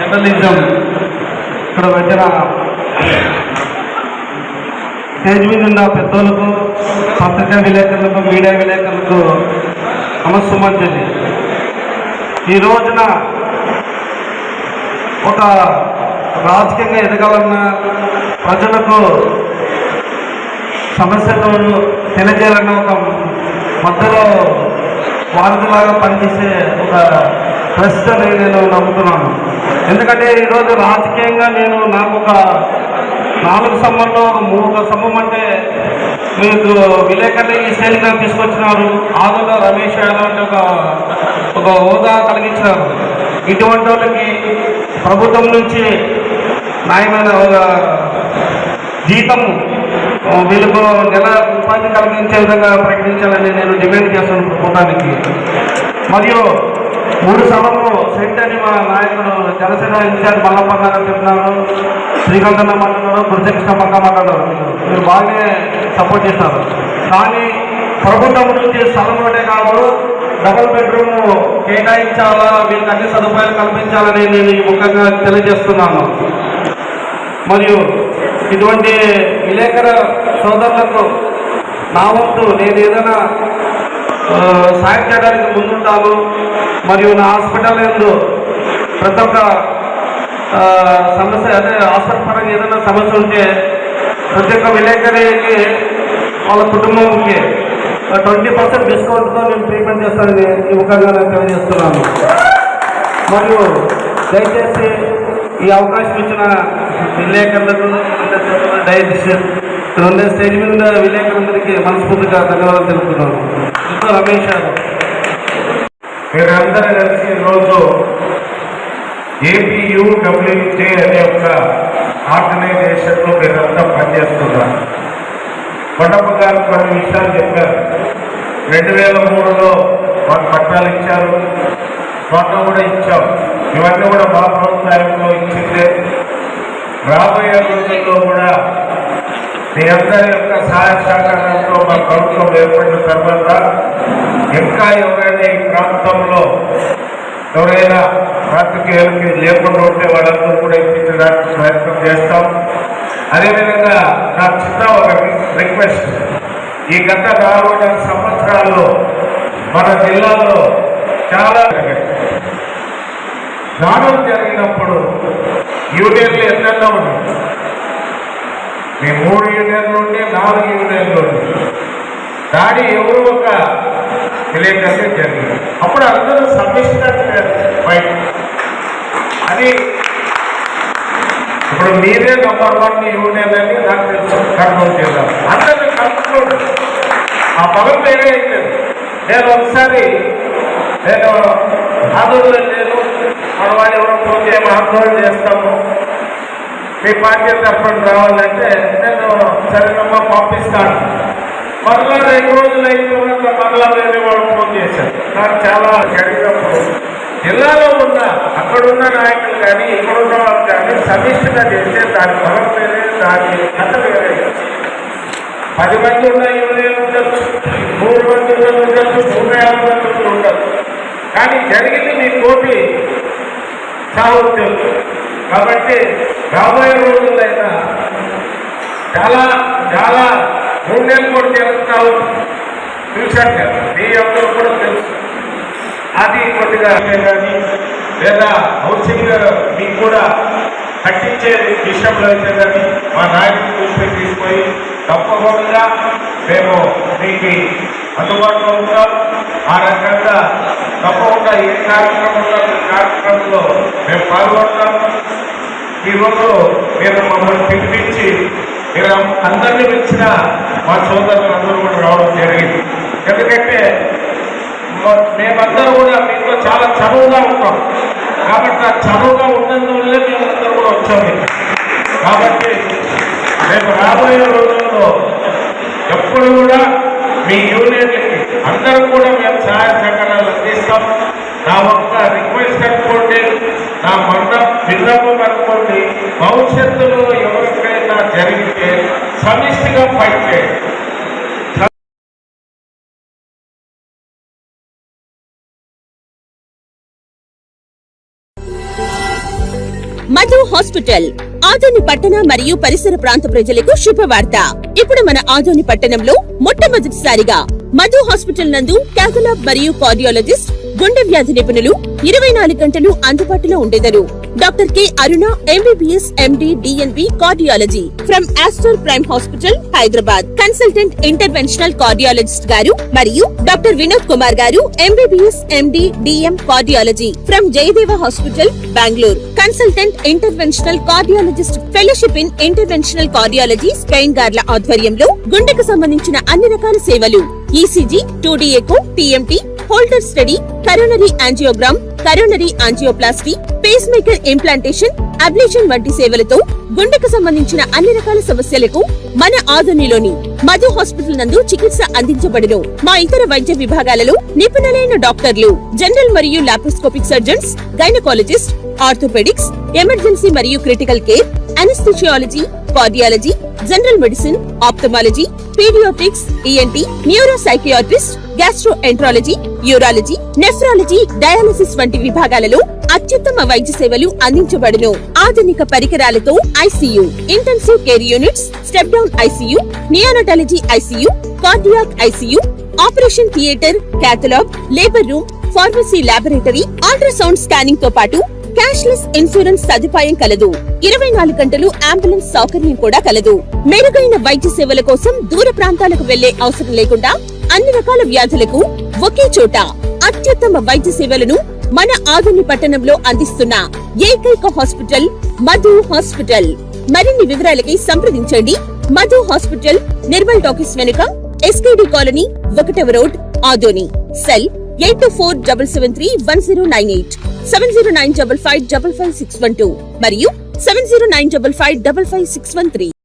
Journalism ఇక్కడ వచ్చిన stage మీద ఉన్న పెద్దలకు, పత్రికా విలేకరులకు, మీడియా విలేకరులకు నమస్సుమంజలి. ఈ రోజున ఒక రాజకీయంగా ఎదగాలన్న ప్రజలకు సమస్యలు తెలియజేయాలన్న ఒక మధ్యలో వారధిలాగా పనిచేసే ఒక ప్రశ్న నేను నమ్ముతున్నాను. ఎందుకంటే ఈరోజు రాజకీయంగా నాకు ఒక 4 సంబంధంలో ఒక సంబంధం అంటే మీకు విలేకరులు ఈ స్టేజ్గా తీసుకొచ్చినారు. ఆదుల రమేష్ అలాంటి ఒక హోదా కలిగించినారు. ఇటువంటి వాళ్ళకి ప్రభుత్వం నుంచి న్యాయమైన ఒక జీతం వీళ్ళకు నెల ఉపాధి కలిగించే విధంగా ప్రకటించాలని నేను డిమాండ్ చేస్తాను ప్రభుత్వానికి. మరియు 3 సభలు సెంట్ అని మా నాయకుడు జనసేన ఇన్ఛార్జ్ మల్లప్పన్న గారు చెప్తున్నారు, శ్రీకాంతన్న మాట్లాడారు, గురుకృష్ణ పక్క మాట్లాడారు. మీరు బాగానే సపోర్ట్ చేస్తారు. కానీ ప్రభుత్వం నుంచి స్థలం ఒకటే కాదు, డబుల్ బెడ్రూమ్ కేటాయించాలా, వీళ్ళకి అన్ని సదుపాయాలు కల్పించాలని నేను ఈ ముఖ్యంగా తెలియజేస్తున్నాను. మరియు ఇటువంటి విలేకర సోదరులకు నా వంతు నేను ఏదైనా సాయం చేయడానికి ముందుంటాను. మరియు నా హాస్పిటల్ ఎందు ప్రతి ఒక్క సమస్య అదే హాస్పిటల్ పరంగా ఏదైనా సమస్య ఉంటే ప్రతి ఒక్క విలేకరికి వాళ్ళ కుటుంబంకి 20% డిస్కౌంట్తో నేను ట్రీట్మెంట్ చేస్తానని ఈ ముఖంగా నేను తెలియజేస్తున్నాను. మరియు దయచేసి ఈ అవకాశం ఇచ్చిన విలేకరులకు, డైరెక్షన్ స్టేజ్ మీద ఉన్న విలేకరులందరికీ మనస్ఫూర్తిగా ధన్యవాదాలు తెలుపుతున్నాను. రమేష్ గారు, మీరందరూ కలిసి ఈరోజు APUWJ అనే ఒక ఆర్గనైజేషన్లో మీరంతా పనిచేస్తున్నారు. కొండప్ప గారు కొన్ని విషయాలు చెప్పారు. 2003లో మాకు పట్టాలు ఇచ్చారు, మొన్న కూడా ఇచ్చాం. ఇవన్నీ కూడా మా ప్రభుత్వంలో ఇచ్చిందే. రాబోయే రోజుల్లో కూడా మీ అందరి యొక్క సహాయ సహకారంతో మా ప్రభుత్వం ఏర్పడిన తర్వాత ఇంకా ఎవరైనా ఈ ప్రాంతంలో ఎవరైనా రాజకీయాలకి లేకుండా ఉంటే వాళ్ళందరూ కూడా ఇప్పించడానికి ప్రయత్నం చేస్తాం. అదేవిధంగా నా చిన్న ఒక రిక్వెస్ట్, ఈ గత 4 సంవత్సరాల్లో మన జిల్లాలో చాలా దాడులు జరిగినప్పుడు యూనియన్లు ఎన్నెన్నో ఉన్నాయి. మీ 3 యూనియన్లు ఉండి 4 యూనియన్లు ఉంది. దాడి ఎవరు ఒక విలేకరులే జరిగింది. అప్పుడు అందరూ సమిష్టిగా బయట అది ఇప్పుడు మీరే నంబర్ 1 యూనియన్ అని నాకు తెలుసు. కర్నూలు జిల్లా అందరినీ కలుపుకోండి. ఆ పగలు వేరే అయితే నేను ఒకసారి ఆందోళన లేదు, మన వాళ్ళు ఎవరో పోతే ఆందోళన చేస్తాము, మీ పార్టీ తరఫున రావాలంటే నేను సరేనమ్మా పంపిస్తాను. మరలా 2 రోజులు అయిన తర్వాత మరలా వేరే వాళ్ళు ఫోన్ చేశారు. నాకు చాలా జరిగినప్పుడు జిల్లాలో ఉన్న అక్కడున్న నాయకులు కానీ ఇక్కడున్న వాళ్ళు కానీ సమిష్టిగా చేస్తే దాని బలం వేరే, దాని కథ వేరే. 10 మంది ఉన్న యూనియన్ ఉండొచ్చు, 3 మంది ఉండొచ్చు, 150 మంది ఉండొచ్చు. కానీ జరిగింది మీ కోటి సాగు తెలుసు. కాబట్టి రాబోయే రోజులైనా చాలా చాలా 3 నెలలు కూడా జరుగుతావు చూశాను కదా, మీ అందరూ కూడా తెలుసు. అది కొద్దిగా కానీ లేదా హౌసింగ్ మీకు కూడా కట్టించే విషయంలో అయితే కానీ మా నాయకులు దృష్టి తీసుకొని తప్పకుండా మేము మీకు అందుబాటులో ఉంటాం. ఆ రకంగా తప్పకుండా ఏ కార్యక్రమంలో మేము పాల్గొంటాం. ఈరోజు మీరు మమ్మల్ని పిలిపించి మీరు అందరినీ పిలిచిన మా సోదరులందరూ కూడా రావడం జరిగింది. ఎందుకంటే మేమందరూ కూడా మీతో చాలా చనువుగా ఉంటాం. కాబట్టి ఆ చనువుగా ఉన్నందువల్లే మేమందరూ కూడా వచ్చాము. కాబట్టి రేపు రాబోయే రోజుల్లో ఎప్పుడు కూడా మీ యూనియన్లకి అందరూ కూడా మేము సహాయ సహకారాలు అందిస్తాం. నా ఒక్క రిక్వెస్ట్ అనుకోండి, నా విన్నపం అనుకోండి, భవిష్యత్తులో ఎవరికైనా జరిగితే సమిష్టిగా ఫైట్ చేయండి. మధు హాస్పిటల్ ఆదోని పట్టణ మరియు పరిసర ప్రాంత ప్రజలకు శుభవార్త. ఇప్పుడు మన ఆదోని పట్టణంలో మొట్టమొదటిసారిగా మధు హాస్పిటల్ నందు క్యాథలాబ్ మరియు కార్డియాలజిస్ట్, గుండె వ్యాధి నిపుణులు 24 గంటలు అందుబాటులో ఉండేదరు. Doctor K Aruna MBBS MD DNB cardiology from Aster Prime hospital Hyderabad. Consultant interventional cardiologist garu మరియు doctor Vinod Kumar garu MBBS MD DM cardiology from Jayadeva hospital Bengaluru. Consultant interventional cardiologist fellowship in interventional cardiology Spain గార్ల ఆధ్వర్యంలో గుండెకు సంబంధించిన అన్ని రకాల సేవలు ECG, 2D echo, TMT, Holter study, coronary angiogram, coronary angioplasty, pacemaker implantation, ablation వంటి సేవలతో గుండెకు సంబంధించిన అన్ని రకాల సమస్యలకు మన ఆదోనిలోని మధు హాస్పిటల్ నందు చికిత్స అందించబడును. మా ఇతర వైద్య విభాగాలలో నిపుణులైన డాక్టర్లు, జనరల్ మరియు laparoscopic surgeons, gynaecologist, orthopaedics, emergency మరియు critical care, anaesthesiology, cardiology, general medicine, ophthalmology, paediatrics, ENT, neuro psychiatrist, gastroenterology, urology, nephrology, dialysis వంటి విభాగాలలో అత్యుత్తమ వైద్య సేవలు అందించబడును. ఆధునిక పరికరాలతో ICU, intensive care units, step down ICU, neonatology ICU, cardiac ICU, operation theatre, cath lab, labour room, pharmacy laboratory, ultrasound scanning తో పాటు క్యాష్లెస్ ఇన్సూరెన్స్ సదుపాయం కలదు. 24 గంటలు అంబులెన్స్ సౌకర్యం కూడా కలదు. మెరుగైన వైద్య సేవల కోసం దూర ప్రాంతాలకు వెళ్లే అవసరం లేకుండా అన్ని రకాల వ్యాధులకు ఒకే చోట అత్యుత్తమ వైద్య సేవలను మన ఆదోని పట్టణంలో అందిస్తున్న ఏకైక హాస్పిటల్ మధు హాస్పిటల్. మరిన్ని వివరాలకై సంప్రదించండి. మధు హాస్పిటల్, నిర్మల్ టాకీస్ వెనుక, ఎస్కేడి కాలనీ, 1వ రోడ్, ఆదోని. సెల్ 8247731098, 7095555612 మరియు 7095555613.